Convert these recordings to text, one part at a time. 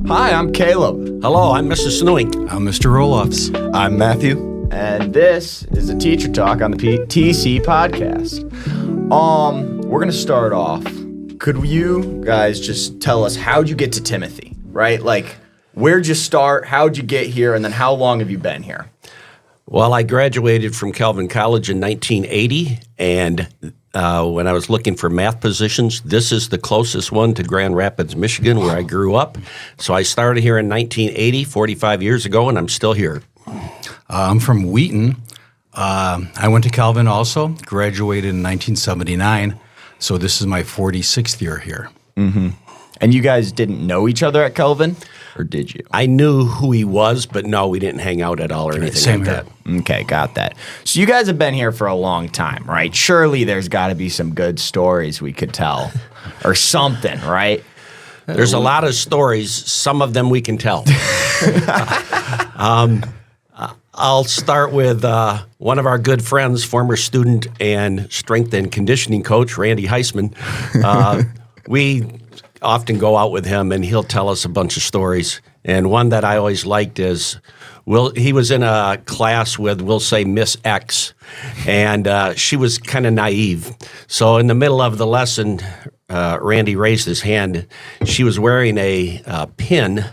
Hi, I'm Caleb. Hello, I'm Mr. Snoeyink. I'm Mr. Roelofs. I'm Matthew. And this is a Teacher Talk on the TC podcast. We're going to start off. Could you guys just tell us how'd you get to Timothy, right? Like, where'd you start? How'd you get here? And then how long have you been here? Well, I graduated from Calvin College in 1980, and when I was looking for math positions, this is the closest one to Grand Rapids, Michigan, where I grew up. So I started here in 1980, 45 years ago, and I'm still here. I'm from Wheaton. I went to Calvin also, graduated in 1979, so this is my 46th year here. Mm-hmm. And you guys didn't know each other at Calvin, or did you? I knew who he was, but no, we didn't hang out at all or anything Same like here. that. Okay, got that. So you guys have been here for a long time, right? Surely there's got to be some good stories we could tell, or something, right? There's a lot of stories. Some of them we can tell. I'll start with one of our good friends, former student and strength and conditioning coach, Randy Heisman. We often go out with him, and he'll tell us a bunch of stories. And one that I always liked is, he was in a class with, we'll say, Miss X, and she was kind of naive. So in the middle of the lesson, Randy raised his hand. She was wearing a pin,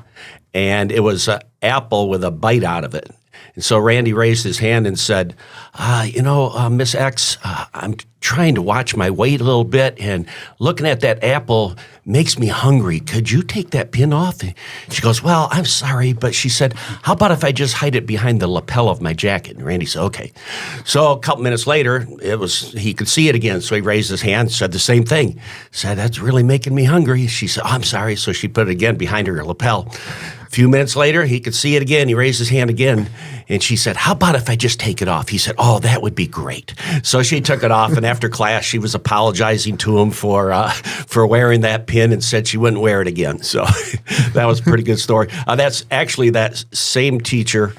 and it was an apple with a bite out of it. And so Randy raised his hand and said, Miss X, I'm trying to watch my weight a little bit, and looking at that apple makes me hungry. Could you take that pin off? And she goes, well, I'm sorry, but she said, how about if I just hide it behind the lapel of my jacket? And Randy said, okay. So a couple minutes later, he could see it again, so he raised his hand, said the same thing. Said, that's really making me hungry. She said, oh, I'm sorry. So she put it again behind her lapel. A few minutes later, he could see it again. He raised his hand again, and she said, how about if I just take it off? He said, oh, that would be great. So she took it off, and after class, she was apologizing to him for wearing that pin and said she wouldn't wear it again. So that was a pretty good story. That's actually that same teacher.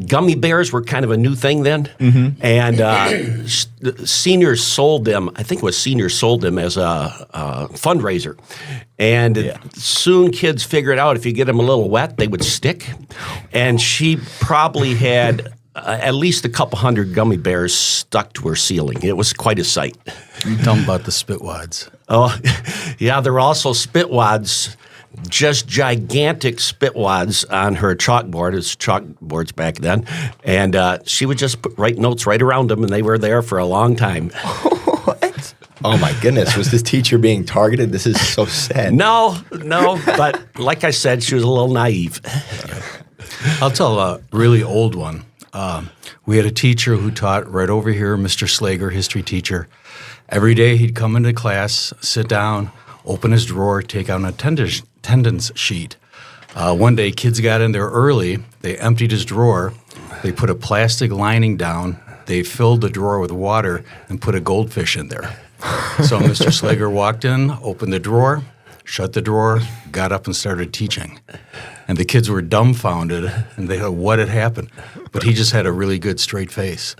Gummy bears were kind of a new thing then, and seniors sold them. I think it was seniors sold them as a fundraiser, and soon kids figured out if you get them a little wet, they would stick. And she probably had at least a couple hundred gummy bears stuck to her ceiling. It was quite a sight. You tell them about the spitwads. Oh, yeah, there were also spitwads. Just gigantic spitwads on her chalkboard. It was chalkboards back then. And she would just write notes right around them, and they were there for a long time. What? Oh, my goodness. Was this teacher being targeted? This is so sad. No. But like I said, she was a little naive. I'll tell a really old one. We had a teacher who taught right over here, Mr. Slager, history teacher. Every day he'd come into class, sit down, open his drawer, take out an attendance sheet. One day, kids got in there early. They emptied his drawer. They put a plastic lining down. They filled the drawer with water and put a goldfish in there. So Mr. Slager walked in, opened the drawer, shut the drawer, got up and started teaching. And the kids were dumbfounded, and they thought, what had happened? But he just had a really good straight face.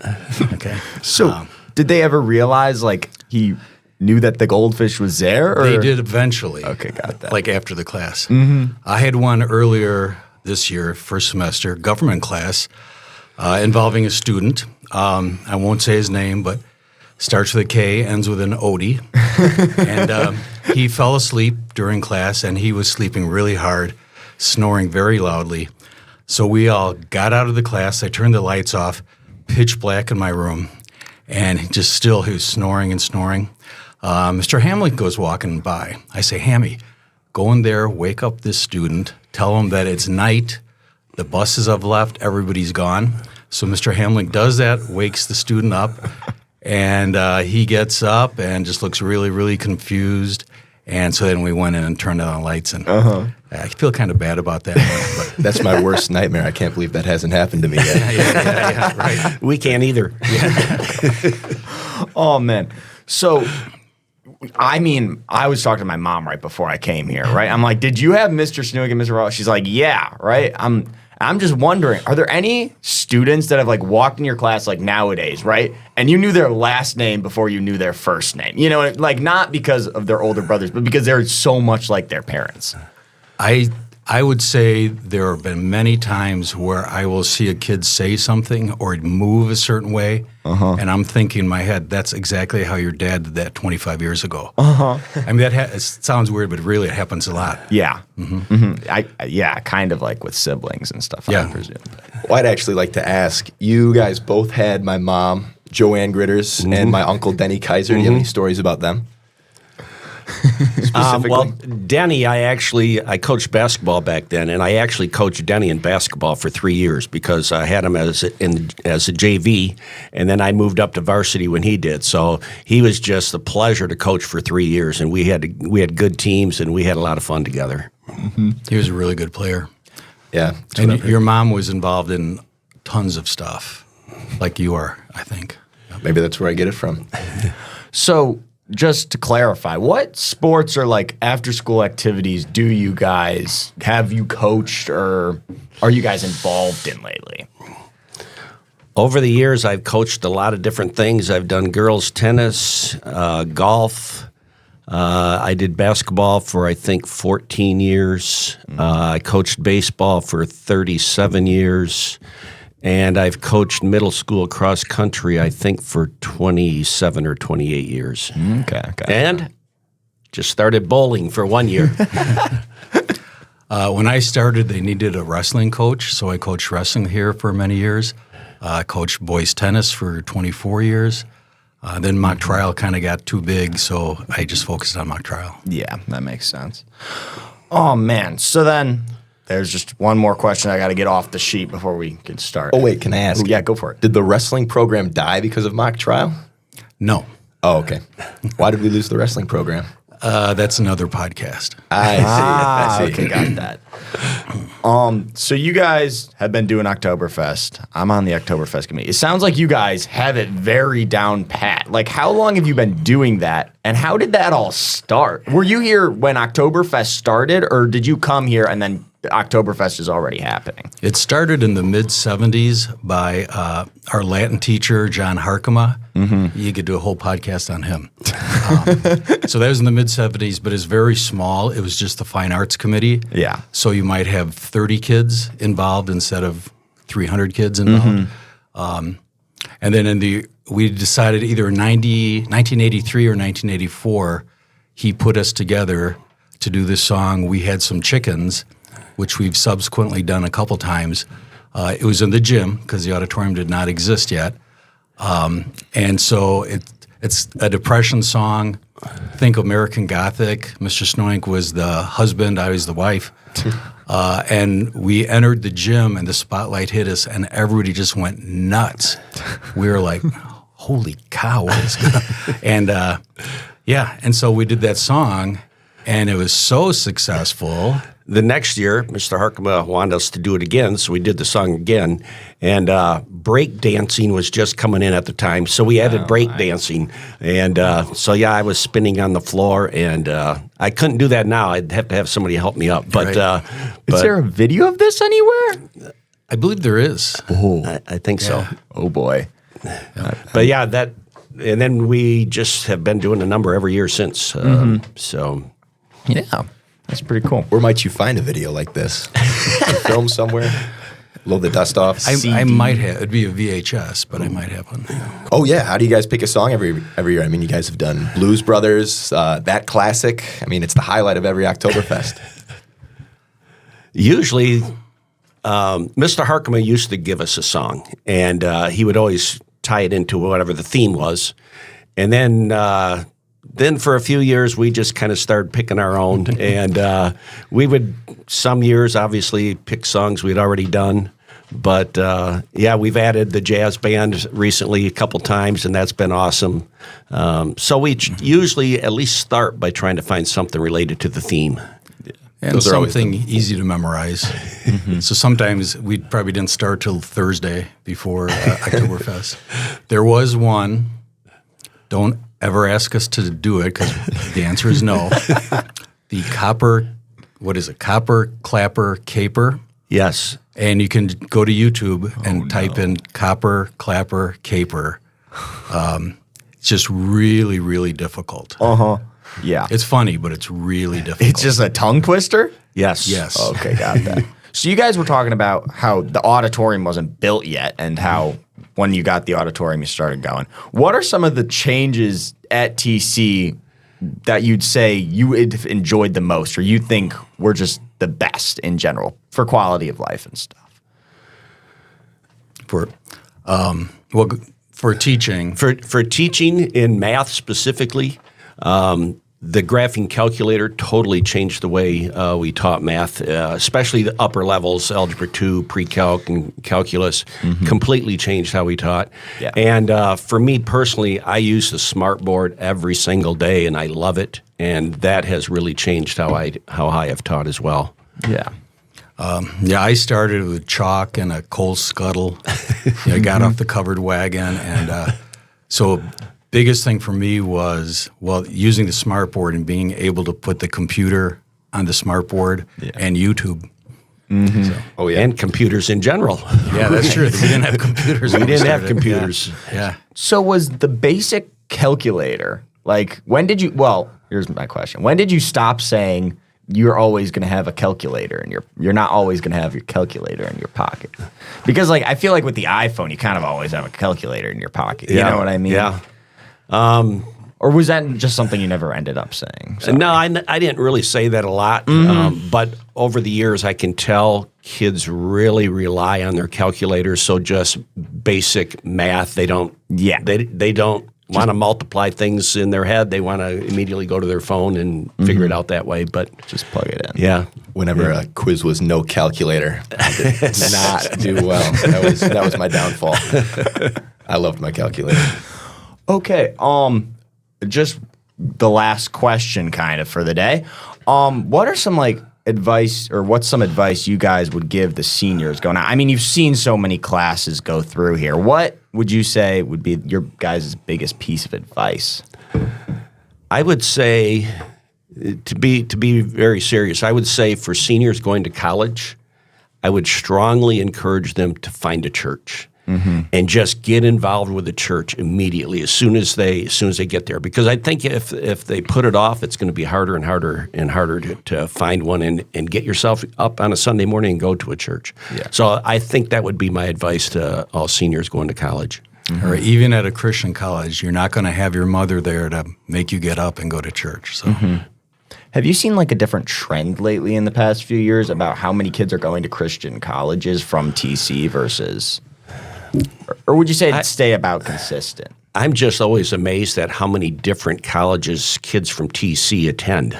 Okay. So did they ever realize, like, he knew that the goldfish was there? Or? They did eventually. Okay, got that. Like after the class. Mm-hmm. I had one earlier this year, first semester, government class, involving a student. I won't say his name, but starts with a K, ends with an Odie. And he fell asleep during class, and he was sleeping really hard, snoring very loudly. So we all got out of the class. I turned the lights off, pitch black in my room, and he was snoring and snoring. Mr. Hamlet goes walking by. I say, Hammy, go in there, wake up this student, tell him that it's night, the buses have left, everybody's gone. So Mr. Hamlet does that, wakes the student up, and he gets up and just looks really, really confused. And so then we went in and turned on the lights, and I feel kind of bad about that. But That's my worst nightmare. I can't believe that hasn't happened to me yet. yeah, right. We can't either. Oh, man. So, I was talking to my mom right before I came here, right? I'm like, did you have Mr. Snoeyink and Mr. Roelofs? She's like, yeah, right? I'm just wondering, are there any students that have like walked in your class like nowadays, right? And you knew their last name before you knew their first name? You know, like not because of their older brothers, but because they're so much like their parents. I I would say there have been many times where I will see a kid say something or move a certain way, and I'm thinking in my head, that's exactly how your dad did that 25 years ago. I mean, it sounds weird, but really it happens a lot. Yeah. Yeah, kind of like with siblings and stuff, Yeah. I presume. Well, I'd actually like to ask, you guys both had my mom, Joanne Gritters, and my uncle, Denny Kaiser. Do you have any stories about them? Specifically? Well, Denny, I coached basketball back then, and I actually coached Denny in basketball for 3 years because I had him as a JV, and then I moved up to varsity when he did. So he was just a pleasure to coach for 3 years, and we had good teams, and we had a lot of fun together. He was a really good player. Yeah. And your mom was involved in tons of stuff, like you are, I think. Maybe that's where I get it from. So, just to clarify, what sports or like after school activities have you coached or are you guys involved in lately? Over the years, I've coached a lot of different things. I've done girls tennis, golf. I did basketball for, I think, 14 years. I coached baseball for 37 years. And I've coached middle school cross country, I think, for 27 or 28 years. Okay. And just started bowling for 1 year. When I started, they needed a wrestling coach, so I coached wrestling here for many years. I coached boys tennis for 24 years. Then mock trial kind of got too big, so I just focused on mock trial. Yeah, that makes sense. Oh, man. So then there's just one more question I got to get off the sheet before we get started. Oh, wait, can I ask? Ooh, yeah, go for it. Did the wrestling program die because of mock trial? No, Oh, okay. Why did we lose the wrestling program? that's another podcast. I see. Okay, got that. So you guys have been doing Octoberfest. I'm on the Octoberfest committee. It sounds like you guys have it very down pat. Like, how long have you been doing that, and how did that all start? Were you here when Octoberfest started, or did you come here and then Octoberfest is already happening? It started in the mid-'70s by our Latin teacher, John Harkema. You could do a whole podcast on him. So that was in the mid-'70s, but it's very small. It was just the Fine Arts Committee. Yeah. So you might have 30 kids involved instead of 300 kids involved. And then we decided either in 1983 or 1984, he put us together to do this song, We Had Some Chickens, which we've subsequently done a couple times. It was in the gym because the auditorium did not exist yet. And so it's a Depression song. Think American Gothic. Mr. Snoeyink was the husband, I was the wife. And we entered the gym and the spotlight hit us and everybody just went nuts. We were like, holy cow, what is going on? And and so we did that song and it was so successful. The next year, Mr. Harkema wanted us to do it again, so we did the song again. And break dancing was just coming in at the time, so we added break dancing. And I was spinning on the floor, and I couldn't do that now. I'd have to have somebody help me up. But, Right. Is there a video of this anywhere? I believe there is. I think so. Oh, boy. But yeah, and then we just have been doing a number every year since. So Yeah. That's pretty cool. Where might you find a video like this? A film somewhere? Blow the dust off? I might have. It'd be a VHS, but I might have one. Oh, yeah. How do you guys pick a song every year? I mean, you guys have done Blues Brothers, that classic. I mean, it's the highlight of every Oktoberfest. usually, Mr. Harkema used to give us a song, and he would always tie it into whatever the theme was. And then for a few years, we just kind of started picking our own. And we would, some years, obviously, pick songs we'd already done. But, we've added the jazz band recently a couple times, and that's been awesome. So we usually at least start by trying to find something related to the theme. And Those are always something easy to memorize. So sometimes we probably didn't start till Thursday before Oktoberfest. There was one. Don't ever ask us to do it because the answer is no. The copper clapper caper. Yes. And you can go to YouTube and type in copper clapper caper. It's just really, really difficult. Yeah. It's funny, but it's really difficult. It's just a tongue twister? Yes. Yes. Okay, got that. So you guys were talking about how the auditorium wasn't built yet and how when you got the auditorium, you started going. What are some of the changes at TC that you'd say you enjoyed the most or you think were just the best in general for quality of life and stuff? For teaching, For teaching in math specifically, the graphing calculator totally changed the way we taught math, especially the upper levels, algebra 2, pre-calc, and calculus, completely changed how we taught. Yeah. And for me personally, I use the smartboard every single day, and I love it. And that has really changed how I have taught as well. Yeah. I started with chalk and a coal scuttle. I got off the covered wagon, and so biggest thing for me was using the smartboard and being able to put the computer on the smartboard and YouTube. Oh yeah. And computers in general. Yeah, that's true. We didn't have computers. We didn't have started. computers. Yeah. So was the basic calculator, like when did you, well, here's my question. When did you stop saying you're always going to have a calculator and you're not always going to have your calculator in your pocket? Because like I feel like with the iPhone, you kind of always have a calculator in your pocket. You know what I mean? Yeah. Or was that just something you never ended up saying? So, No, I didn't really say that a lot. But over the years, I can tell kids really rely on their calculators. So just basic math, they don't. Yeah. They don't want to multiply things in their head. They want to immediately go to their phone and figure it out that way. But just plug it in. yeah. Whenever a quiz was no calculator, I did not do well. That was my downfall. I loved my calculator. Okay. Just the last question kind of for the day. What are some like advice or what's some advice you guys would give the seniors going on? I mean, you've seen so many classes go through here. What would you say would be your guys' biggest piece of advice? I would say, to be very serious, I would say for seniors going to college, I would strongly encourage them to find a church and just get involved with the church immediately as soon as they get there. Because I think if they put it off, it's going to be harder and harder and harder to find one and get yourself up on a Sunday morning and go to a church. Yeah. So I think that would be my advice to all seniors going to college. Or even at a Christian college, you're not going to have your mother there to make you get up and go to church. So, Have you seen like a different trend lately in the past few years about how many kids are going to Christian colleges from TC versus, or would you say it'd stay about consistent? I'm just always amazed at how many different colleges kids from TC attend.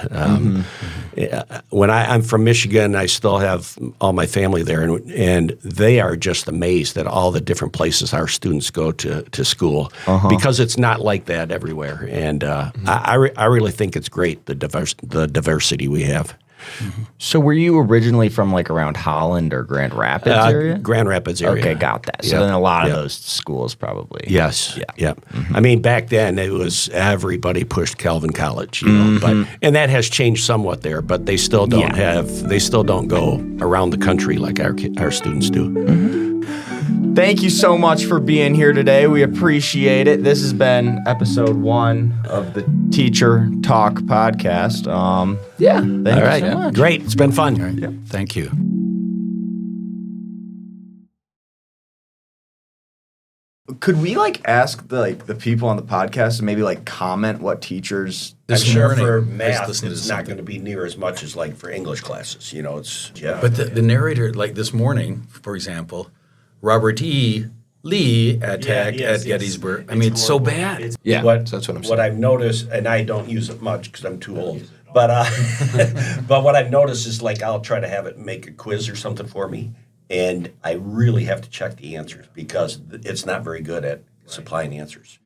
When I'm from Michigan, I still have all my family there, and they are just amazed at all the different places our students go to school because it's not like that everywhere. And I really think it's great, the diversity we have. So were you originally from like around Holland or Grand Rapids area? Grand Rapids area. Okay, got that. So Yeah. then a lot of Yeah. those schools probably. Yes. Yeah. Yeah. I mean, back then it was everybody pushed Calvin College, you know, and that has changed somewhat there, but they still don't they still don't go around the country like our students do. Thank you so much for being here today. We appreciate it. This has been episode 1 of the Teacher Talk podcast. Thank All you right. so much. Great. It's been fun. thank you. Could we like ask the people on the podcast to maybe like comment what teachers? This Sure, morning, for I was math, listening to it's not something. going to be near as much as like for English classes. You know, it's But the narrator, like this morning, for example, Robert E. Lee attack at Gettysburg. I mean, it's so bad. Yeah, What, that's what I'm saying. What I've noticed, and I don't use it much because I'm too old, but but what I've noticed is like I'll try to have it make a quiz or something for me, and I really have to check the answers because it's not very good at supplying answers.